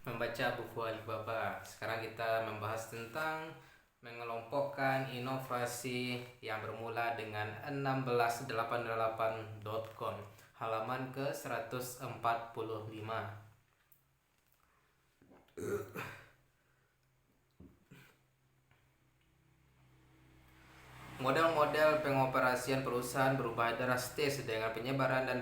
membaca buku Alibaba. Sekarang kita membahas tentang mengelompokkan inovasi yang bermula dengan 1688.com, halaman ke 145. Model-model pengoperasian perusahaan berubah drastis dengan penyebaran dan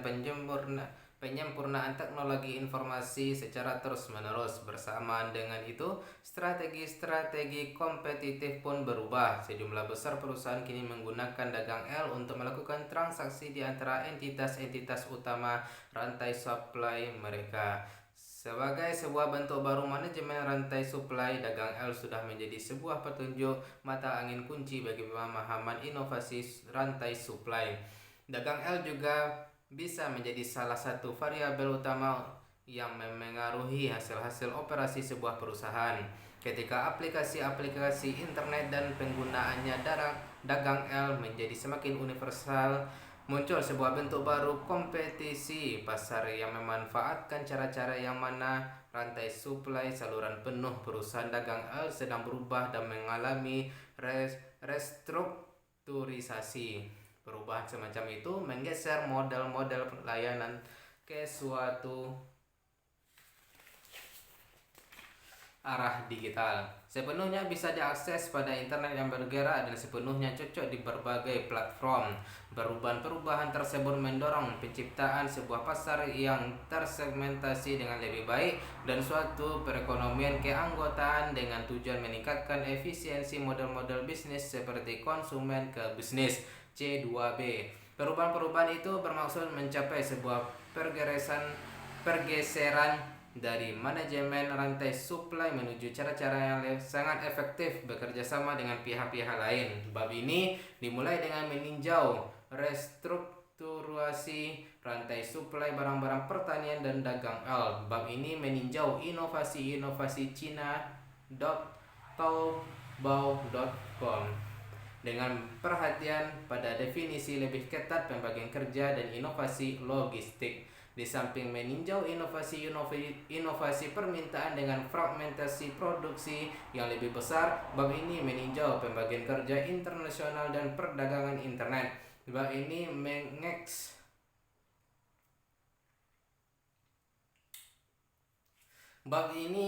penyempurnaan teknologi informasi secara terus-menerus. Bersamaan dengan itu, strategi-strategi kompetitif pun berubah. Sejumlah besar perusahaan kini menggunakan dagang L untuk melakukan transaksi di antara entitas-entitas utama rantai supply mereka. Sebagai sebuah bentuk baru manajemen rantai suplai, dagang L sudah menjadi sebuah petunjuk mata angin kunci bagi pemahaman inovasi rantai suplai. Dagang L juga bisa menjadi salah satu variabel utama yang memengaruhi hasil-hasil operasi sebuah perusahaan. Ketika aplikasi-aplikasi internet dan penggunaannya dagang L menjadi semakin universal, muncul sebuah bentuk baru kompetisi pasar yang memanfaatkan cara-cara yang mana rantai suplai saluran penuh perusahaan dagang L sedang berubah dan mengalami restrukturisasi. Perubahan semacam itu menggeser model-model pelayanan ke suatu arah digital. Sepenuhnya bisa diakses pada internet yang bergerak dan sepenuhnya cocok di berbagai platform. Perubahan-perubahan tersebut mendorong penciptaan sebuah pasar yang tersegmentasi dengan lebih baik dan suatu perekonomian keanggotaan dengan tujuan meningkatkan efisiensi model-model bisnis seperti konsumen ke bisnis C2B. Perubahan-perubahan itu bermaksud mencapai sebuah pergeseran dari manajemen rantai suplai menuju cara-cara yang sangat efektif bekerja sama dengan pihak-pihak lain. Bab ini dimulai dengan meninjau restrukturasi rantai suplai barang-barang pertanian dan dagang L. Bab ini meninjau inovasi-inovasi China.Taobao.com dengan perhatian pada definisi lebih ketat pembagian kerja dan inovasi logistik. Di samping meninjau inovasi permintaan dengan fragmentasi produksi yang lebih besar, bab ini meninjau pembagian kerja internasional dan perdagangan internet. Bab ini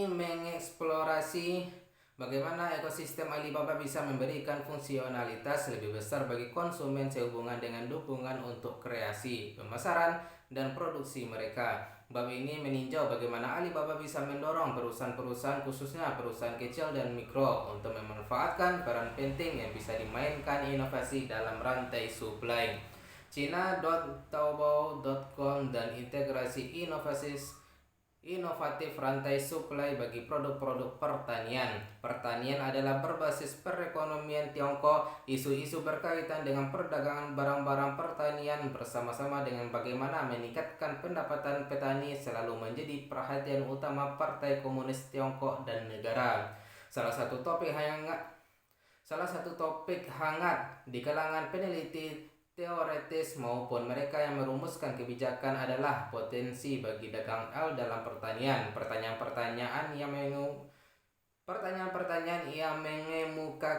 mengeksplorasi bagaimana ekosistem Alibaba bisa memberikan fungsionalitas lebih besar bagi konsumen sehubungan dengan dukungan untuk kreasi, pemasaran, dan produksi mereka. Bab ini meninjau bagaimana Alibaba bisa mendorong perusahaan-perusahaan, khususnya perusahaan kecil dan mikro, untuk memanfaatkan peran penting yang bisa dimainkan inovasi dalam rantai suplai. China.Taobao.com dan integrasi inovatif rantai suplai bagi produk-produk pertanian. Pertanian adalah berbasis perekonomian Tiongkok. Isu-isu berkaitan dengan perdagangan barang-barang pertanian bersama-sama dengan bagaimana meningkatkan pendapatan petani selalu menjadi perhatian utama Partai Komunis Tiongkok dan negara. Salah satu topik hangat di kalangan peneliti teoritis maupun mereka yang merumuskan kebijakan adalah potensi bagi dagang L dalam pertanian. Pertanyaan-pertanyaan yang mengemuka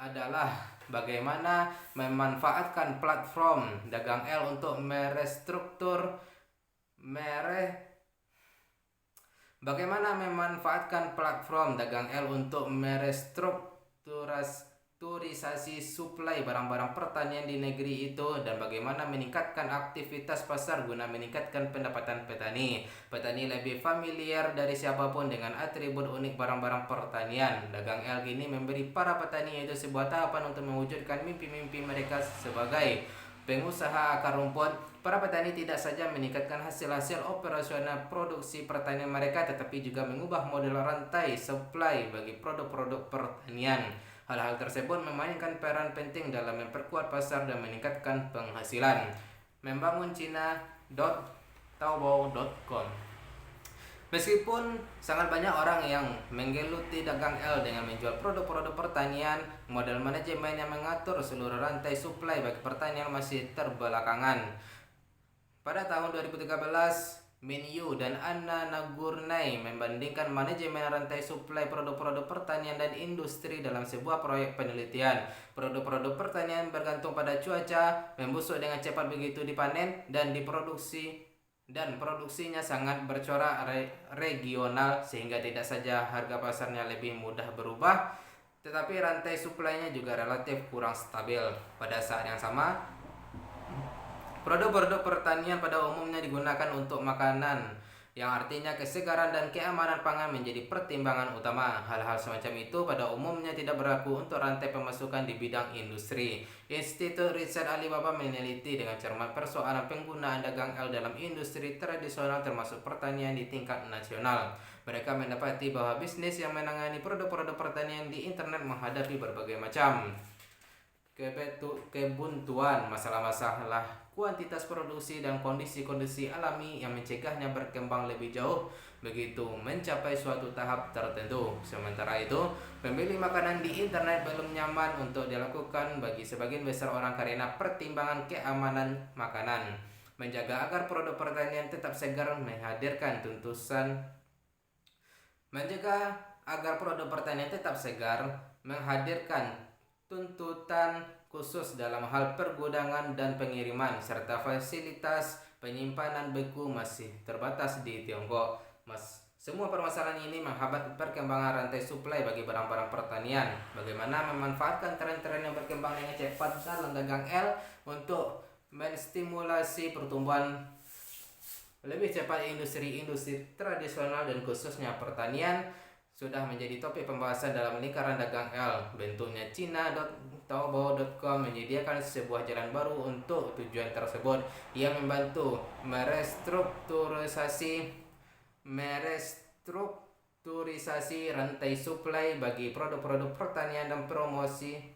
adalah bagaimana memanfaatkan platform dagang L untuk merestrukturisasi suplai barang-barang pertanian di negeri itu, dan bagaimana meningkatkan aktivitas pasar guna meningkatkan pendapatan petani. Petani lebih familiar dari siapapun dengan atribut unik barang-barang pertanian. Dagang L kini memberi para petani itu sebuah tahapan untuk mewujudkan mimpi-mimpi mereka sebagai pengusaha akar rumput. Para petani tidak saja meningkatkan hasil-hasil operasional produksi pertanian mereka, tetapi juga mengubah model rantai supply bagi produk-produk pertanian. Hal-hal tersebut memainkan peran penting dalam memperkuat pasar dan meningkatkan penghasilan. Membangun China.Taobao.com. Meskipun sangat banyak orang yang menggeluti dagang L dengan menjual produk-produk pertanian, model manajemen yang mengatur seluruh rantai suplai bagi pertanian masih terbelakangan. Pada tahun 2013, Minyu dan Anna Nagurnay membandingkan manajemen rantai suplai produk-produk pertanian dan industri dalam sebuah proyek penelitian. Produk-produk pertanian bergantung pada cuaca, membusuk dengan cepat begitu dipanen dan diproduksi dan produksinya sangat bercorak regional sehingga tidak saja harga pasarnya lebih mudah berubah, tetapi rantai suplainya juga relatif kurang stabil. Pada saat yang sama, produk-produk pertanian pada umumnya digunakan untuk makanan, yang artinya kesegaran dan keamanan pangan menjadi pertimbangan utama. Hal-hal semacam itu pada umumnya tidak berlaku untuk rantai pemasukan di bidang industri. Institut Riset Alibaba meneliti dengan cermat persoalan penggunaan dagang L dalam industri tradisional termasuk pertanian di tingkat nasional. Mereka mendapati bahwa bisnis yang menangani produk-produk pertanian di internet menghadapi berbagai macam kebuntuan, masalah-masalah kuantitas produksi dan kondisi-kondisi alami yang mencegahnya berkembang lebih jauh begitu mencapai suatu tahap tertentu. Sementara itu, membeli makanan di internet belum nyaman untuk dilakukan bagi sebagian besar orang karena pertimbangan keamanan makanan. Menjaga agar produk pertanian tetap segar menghadirkan tuntutan khusus dalam hal pergudangan dan pengiriman serta fasilitas penyimpanan beku masih terbatas di Tiongkok. Semua permasalahan ini menghambat perkembangan rantai suplai bagi barang-barang pertanian. Bagaimana memanfaatkan tren-tren yang berkembang dengan cepat dalam dagang L untuk menstimulasi pertumbuhan lebih cepat industri-industri tradisional dan khususnya pertanian sudah menjadi topik pembahasan dalam lingkaran dagang L. Bentuknya China.Taobao.com menyediakan sebuah jalan baru untuk tujuan tersebut. Ia membantu merestrukturisasi rantai suplai bagi produk-produk pertanian dan promosi.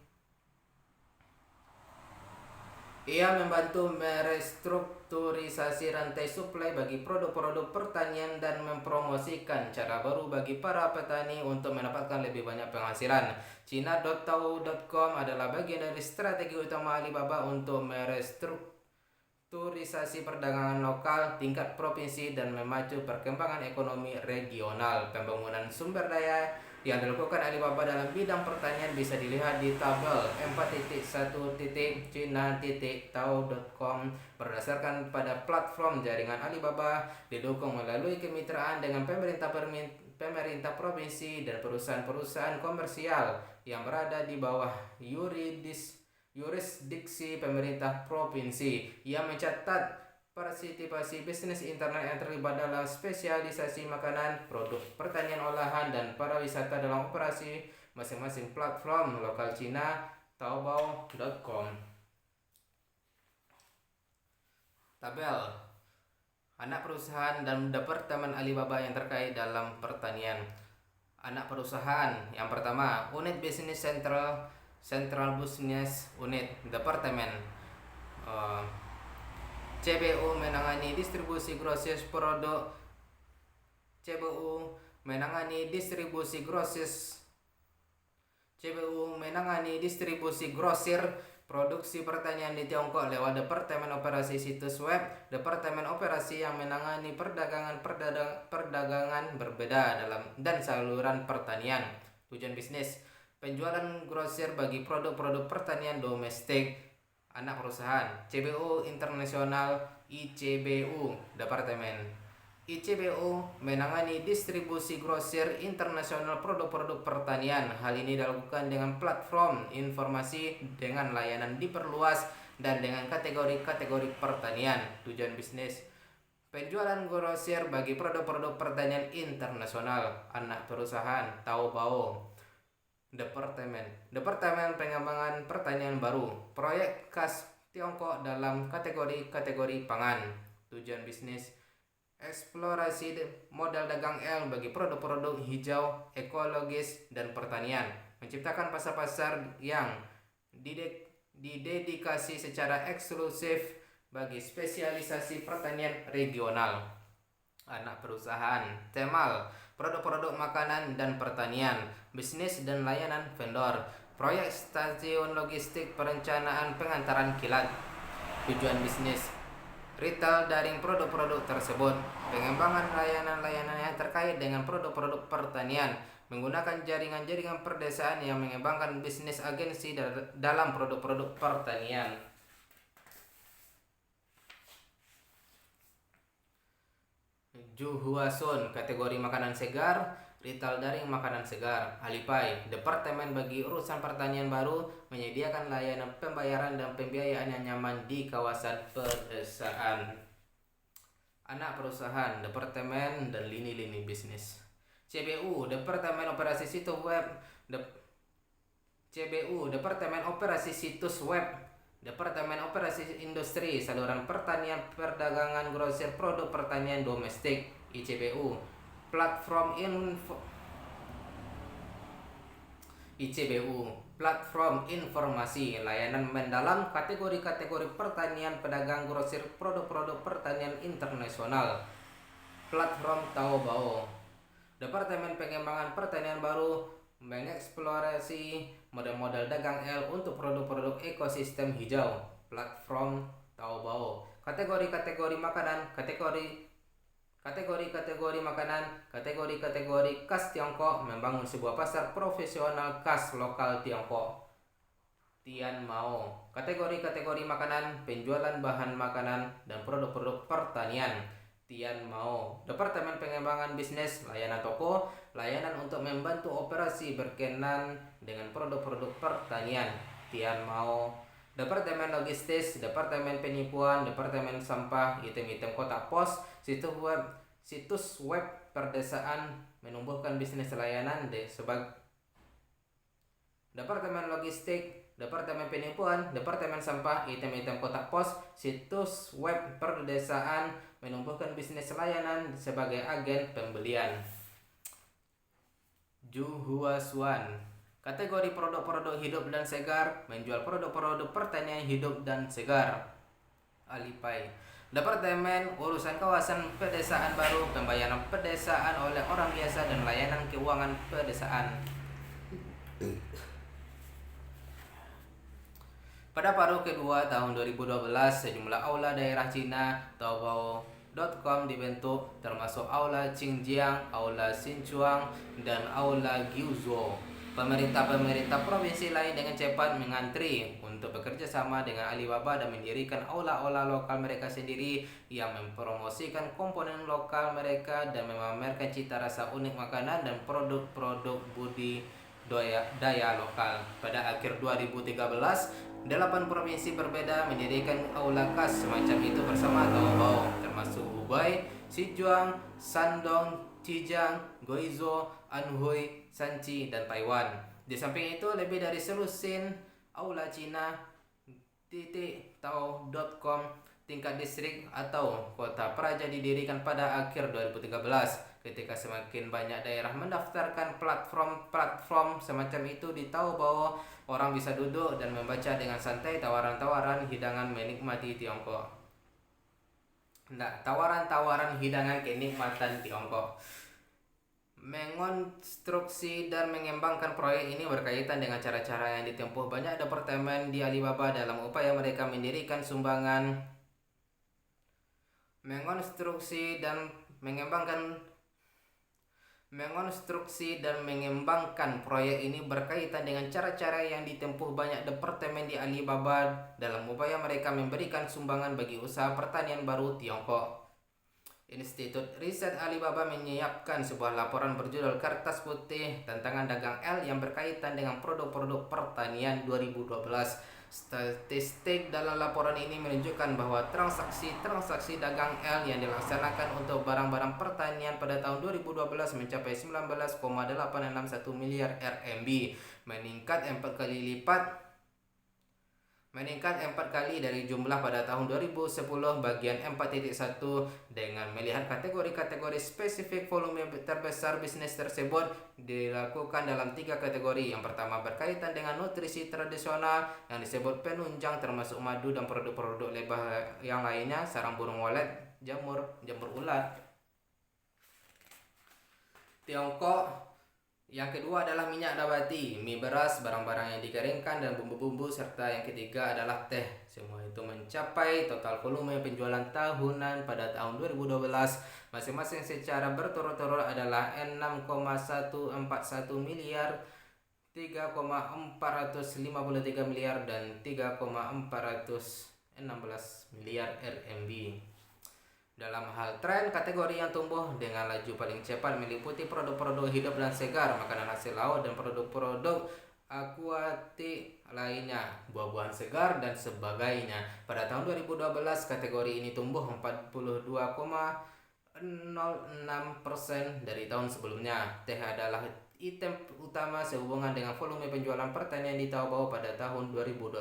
Ia membantu merestrukturisasi rantai suplai bagi produk-produk pertanian dan mempromosikan cara baru bagi para petani untuk mendapatkan lebih banyak penghasilan. China.Taobao.com adalah bagian dari strategi utama Alibaba untuk merestrukturisasi perdagangan lokal tingkat provinsi dan memacu perkembangan ekonomi regional. Pembangunan sumber daya yang dilakukan Alibaba dalam bidang pertanian bisa dilihat di tabel 4.1.China.Tao.com. Berdasarkan pada platform jaringan Alibaba didukung melalui kemitraan dengan pemerintah provinsi dan perusahaan-perusahaan komersial yang berada di bawah yurisdiksi pemerintah provinsi. Ia mencatat partisipasi bisnis internet yang terlibat dalam spesialisasi makanan, produk pertanian olahan, dan pariwisata dalam operasi masing-masing platform lokal Cina, Taobao.com. Tabel anak perusahaan dan departemen Alibaba yang terkait dalam pertanian. Anak perusahaan yang pertama, unit bisnis Central Business Unit, departemen CBU menangani distribusi grosis produk. CBU menangani distribusi grosir produksi pertanian di Tiongkok lewat Departemen Operasi Situs Web. Departemen Operasi yang menangani perdagangan berbeda dan saluran pertanian. Tujuan bisnis, penjualan grosir bagi produk-produk pertanian domestik. Anak perusahaan CBU Internasional ICBU, Departemen ICBU menangani distribusi grosir internasional produk-produk pertanian. Hal ini dilakukan dengan platform informasi dengan layanan diperluas dan dengan kategori-kategori pertanian. Tujuan bisnis, penjualan grosir bagi produk-produk pertanian internasional. Anak perusahaan Taobao, Departemen Pengembangan Pertanian Baru, proyek khas Tiongkok dalam kategori-kategori pangan. Tujuan bisnis, eksplorasi modal dagang L bagi produk-produk hijau, ekologis, dan pertanian. Menciptakan pasar-pasar yang didedikasi secara eksklusif bagi spesialisasi pertanian regional. Anak perusahaan Temal, produk-produk makanan dan pertanian, bisnis dan layanan vendor, proyek stasiun logistik perencanaan pengantaran kilat. Tujuan bisnis, retail daring produk-produk tersebut, pengembangan layanan-layanan yang terkait dengan produk-produk pertanian, menggunakan jaringan-jaringan perdesaan yang mengembangkan bisnis agensi dalam produk-produk pertanian. Juhuasun, kategori makanan segar, retail daring makanan segar. Alipay, departemen bagi urusan pertanian baru, menyediakan layanan pembayaran dan pembiayaan yang nyaman di kawasan pedesaan. Anak perusahaan, departemen dan lini-lini bisnis. CBU, Departemen Operasi Situs Web. CBU, Departemen Operasi Situs Web. Departemen Operasi Industri, Saluran Pertanian, Perdagangan, Grosir Produk Pertanian Domestik. ICBU, Platform informasi, layanan mendalam kategori-kategori pertanian, pedagang, grosir, produk-produk pertanian internasional. Platform Taobao, Departemen Pengembangan Pertanian Baru, mengeksplorasi model-model dagang L untuk produk-produk ekosistem hijau. Platform Taobao. Kategori-kategori makanan, kategori makanan, kategori khas Tiongkok, membangun sebuah pasar profesional khas lokal Tiongkok. Tian Mao, kategori makanan, penjualan bahan makanan dan produk-produk pertanian. Tian Mao, Departemen Pengembangan Bisnis, layanan toko, layanan untuk membantu operasi berkenan dengan produk-produk pertanian. Tian Mao, Departemen Logistis, Departemen Penipuan, Departemen Sampah, item-item kotak pos, situs web perdesaan, menumbuhkan bisnis layanan sebagai Departemen Logistik, Departemen Penipuan, Departemen Sampah, item-item kotak pos, situs web perdesaan, menumbuhkan bisnis layanan sebagai agen pembelian. Juhuasuan, kategori produk-produk hidup dan segar, menjual produk-produk pertanian hidup dan segar. Alipay, Departemen Urusan Kawasan Pedesaan Baru, pembayaran pedesaan oleh orang biasa dan layanan keuangan pedesaan. Pada paruh kedua tahun 2012, sejumlah aula daerah Cina Taobao.com dibentuk, termasuk Aula Xinjiang, Aula Sichuan, dan Aula Guizhou. Pemerintah provinsi lain dengan cepat mengantri untuk bekerja sama dengan Alibaba dan mendirikan aula-aula lokal mereka sendiri yang mempromosikan komponen lokal mereka dan memamerkan cita rasa unik makanan dan produk-produk budidaya lokal. Pada akhir 2013, 8 provinsi berbeda mendirikan aula khas semacam itu bersama Taobao, termasuk Hubei, Sichuan, Shandong, Zhejiang, Guizhou, Anhui, Shanxi, dan Taiwan. Di samping itu, lebih dari selusin aula Cina .tao.com tingkat distrik atau kota praja didirikan pada akhir 2013 ketika semakin banyak daerah mendaftarkan platform semacam itu di Taobao. Orang bisa duduk dan membaca dengan santai tawaran-tawaran hidangan menikmati Tiongkok. Tawaran-tawaran hidangan kenikmatan Tiongkok. Mengonstruksi dan mengembangkan proyek ini berkaitan dengan cara-cara yang ditempuh banyak departemen di Alibaba dalam upaya mereka mendirikan sumbangan. Mengonstruksi dan mengembangkan proyek ini berkaitan dengan cara-cara yang ditempuh banyak departemen di Alibaba dalam upaya mereka memberikan sumbangan bagi usaha pertanian baru Tiongkok. Institut Riset Alibaba menyiapkan sebuah laporan berjudul Kertas Putih Tantangan Dagang L yang berkaitan dengan produk-produk pertanian 2012. Statistik dalam laporan ini menunjukkan bahwa transaksi dagang L yang dilaksanakan untuk barang-barang pertanian pada tahun 2012 mencapai 19,861 miliar RMB, meningkat 4 kali dari jumlah pada tahun 2010 bagian 4.1. Dengan melihat kategori-kategori spesifik, volume terbesar bisnis tersebut dilakukan dalam 3 kategori. Yang pertama berkaitan dengan nutrisi tradisional yang disebut penunjang, termasuk madu dan produk-produk lebah yang lainnya, sarang burung walet, jamur ulat. Tiongkok Yang kedua adalah minyak nabati, mie beras, barang-barang yang dikeringkan, dan bumbu-bumbu. Serta yang ketiga adalah teh. Semua itu mencapai total volume penjualan tahunan pada tahun 2012 masing-masing secara berturut-turut adalah 6,141 miliar, 3,453 miliar, dan 3,416 miliar RMB. Dalam hal tren, kategori yang tumbuh dengan laju paling cepat meliputi produk-produk hidup dan segar, makanan hasil laut, dan produk-produk akuatik lainnya, buah-buahan segar, dan sebagainya. Pada tahun 2012, kategori ini tumbuh 42,06% dari tahun sebelumnya. Teh adalah item utama sehubungan dengan volume penjualan pertanian di Taobao pada tahun 2012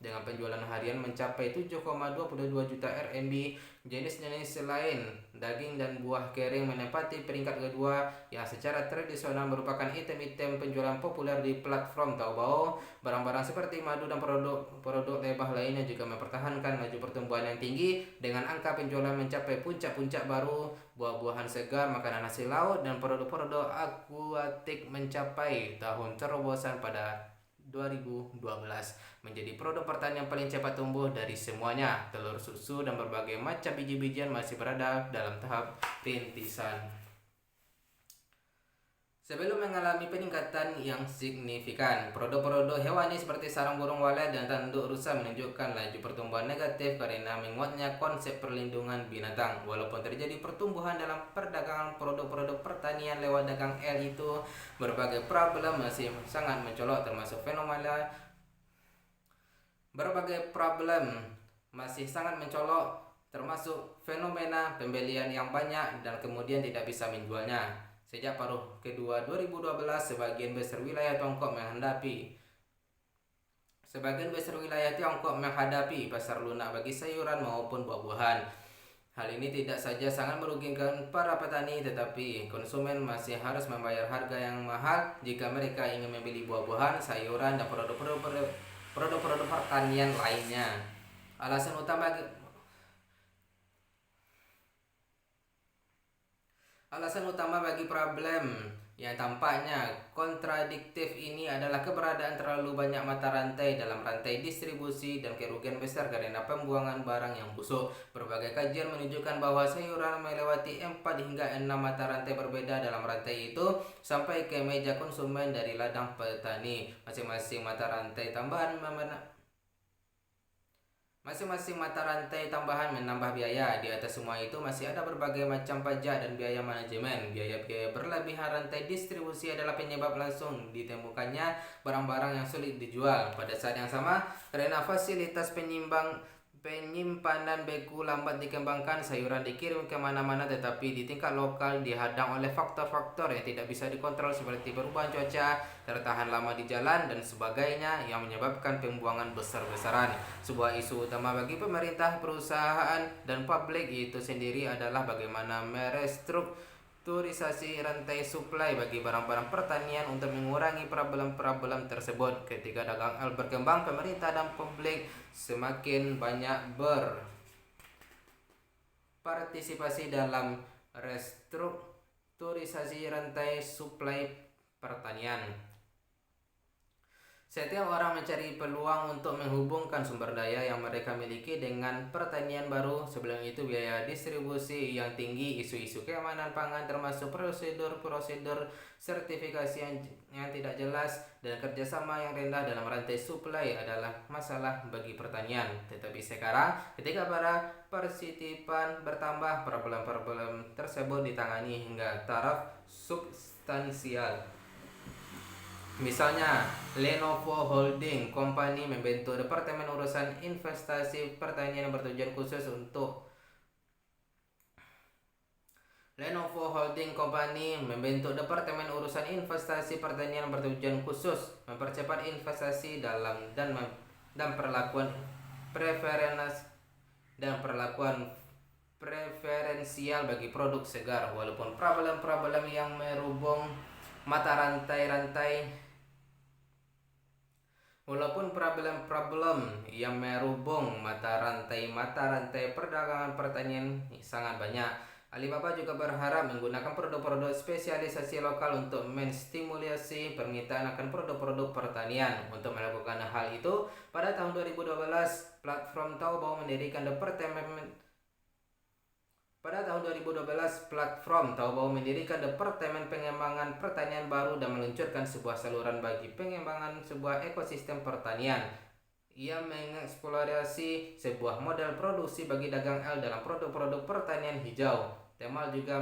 dengan penjualan harian mencapai 7,22 juta RMB. Jenis-jenis lain, daging dan buah kering menempati peringkat kedua yang secara tradisional merupakan item-item penjualan populer di platform Taobao. Barang-barang seperti madu dan produk lebah lainnya juga mempertahankan laju pertumbuhan yang tinggi dengan angka penjualan mencapai puncak-puncak baru. Buah-buahan segar, makanan hasil laut, dan produk-produk akuatik mencapai tahun terobosan pada 2012 menjadi produk pertanian paling cepat tumbuh dari semuanya. Telur, susu, dan berbagai macam biji-bijian masih berada dalam tahap rintisan. Sebelum mengalami peningkatan yang signifikan, produk-produk hewani seperti sarang burung walet dan tanduk rusa menunjukkan laju pertumbuhan negatif karena menguatnya konsep perlindungan binatang. Walaupun terjadi pertumbuhan dalam perdagangan produk-produk pertanian lewat dagang L itu, berbagai problem masih sangat mencolok termasuk fenomena pembelian yang banyak dan kemudian tidak bisa menjualnya. Sejak paruh kedua 2012, sebagian besar wilayah Tiongkok menghadapi pasar lunak bagi sayuran maupun buah-buahan. Hal ini tidak saja sangat merugikan para petani, tetapi konsumen masih harus membayar harga yang mahal jika mereka ingin membeli buah-buahan, sayuran, dan produk-produk pertanian lainnya. Alasan utama bagi problem yang tampaknya kontradiktif ini adalah keberadaan terlalu banyak mata rantai dalam rantai distribusi dan kerugian besar karena pembuangan barang yang busuk. Berbagai kajian menunjukkan bahwa sayuran melewati 4 hingga 6 mata rantai berbeda dalam rantai itu sampai ke meja konsumen dari ladang petani. Masing-masing mata rantai tambahan menambah biaya. Di atas semua itu masih ada berbagai macam pajak dan biaya manajemen. Biaya-biaya berlebihan rantai distribusi adalah penyebab langsung ditemukannya barang-barang yang sulit dijual. Pada saat yang sama, karena fasilitas penyimpanan beku lambat dikembangkan, sayuran dikirim kemana-mana tetapi di tingkat lokal dihadang oleh faktor-faktor yang tidak bisa dikontrol seperti perubahan cuaca, tertahan lama di jalan, dan sebagainya yang menyebabkan pembuangan besar-besaran. Sebuah isu utama bagi pemerintah, perusahaan, dan publik itu sendiri adalah bagaimana merestrukturisasi rantai suplai bagi barang-barang pertanian untuk mengurangi problem-problem tersebut. Ketika dagang L berkembang, pemerintah dan publik semakin banyak berpartisipasi dalam restrukturisasi rantai suplai pertanian. Setiap orang mencari peluang untuk menghubungkan sumber daya yang mereka miliki dengan pertanian baru. Sebelum itu, biaya distribusi yang tinggi, isu-isu keamanan pangan termasuk prosedur-prosedur sertifikasi yang tidak jelas, dan kerjasama yang rendah dalam rantai suplai adalah masalah bagi pertanian. Tetapi sekarang, ketika para partisipan bertambah, problem-problem tersebut ditangani hingga taraf substansial. Misalnya, Lenovo Holding Company membentuk Departemen Urusan Investasi Pertanian yang bertujuan khusus untuk mempercepat investasi dan perlakuan preferensial bagi produk segar. Walaupun problem-problem yang merubung mata rantai perdagangan pertanian sangat banyak, Alibaba juga berharap menggunakan produk-produk spesialisasi lokal untuk menstimulasi permintaan akan produk-produk pertanian. Untuk melakukan hal itu, pada tahun 2012, platform Taobao mendirikan Departemen Pengembangan Pertanian baru dan meluncurkan sebuah saluran bagi pengembangan sebuah ekosistem pertanian. Ia mengeksplorasi sebuah model produksi bagi dagang L dalam produk-produk pertanian hijau. Temal juga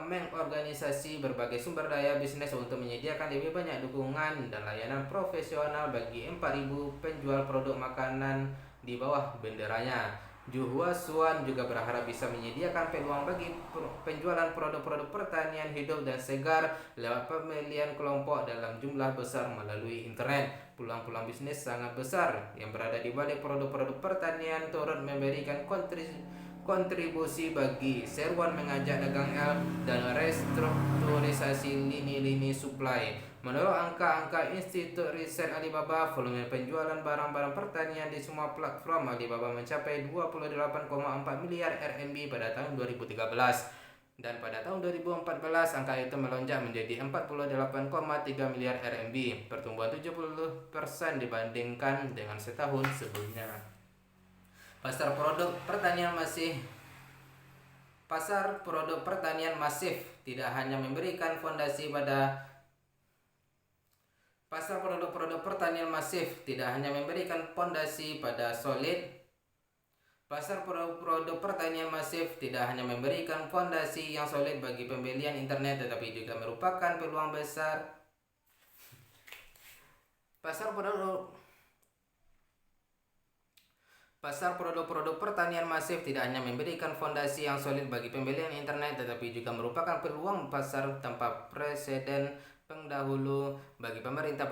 mengorganisasi berbagai sumber daya bisnis untuk menyediakan lebih banyak dukungan dan layanan profesional bagi 4.000 penjual produk makanan di bawah benderanya. Juhua Suan juga berharap bisa menyediakan peluang bagi penjualan produk-produk pertanian hidup dan segar lewat pembelian kelompok dalam jumlah besar melalui internet. Peluang-peluang bisnis sangat besar yang berada di balik produk-produk pertanian turut memberikan kontribusi bagi seruan mengajak dagang L dan restrukturisasi lini-lini supply. Menurut angka-angka Institut Riset Alibaba, volume penjualan barang-barang pertanian di semua platform Alibaba mencapai 28,4 miliar RMB pada tahun 2013. Dan pada tahun 2014, angka itu melonjak menjadi 48,3 miliar RMB, pertumbuhan 70% dibandingkan dengan setahun sebelumnya. Pasar produk pertanian masif tidak hanya memberikan fondasi pada yang solid bagi pembelian internet, tetapi juga merupakan peluang besar. Pasar produk pertanian masif tidak hanya memberikan fondasi yang solid bagi pembelian internet, tetapi juga merupakan peluang pasar tanpa preseden pendahulu bagi pemerintah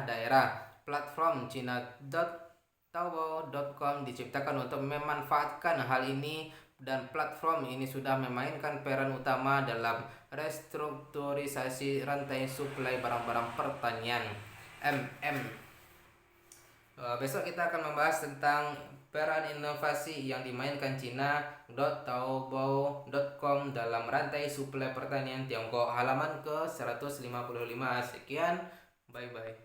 daerah. Platform China.Taobao.com diciptakan untuk memanfaatkan hal ini, dan platform ini sudah memainkan peran utama dalam restrukturisasi rantai suplai barang-barang pertanian. Besok kita akan membahas tentang peran inovasi yang dimainkan China.Taobao.com dalam rantai suplai pertanian Tiongkok, halaman ke 155. Sekian, bye-bye.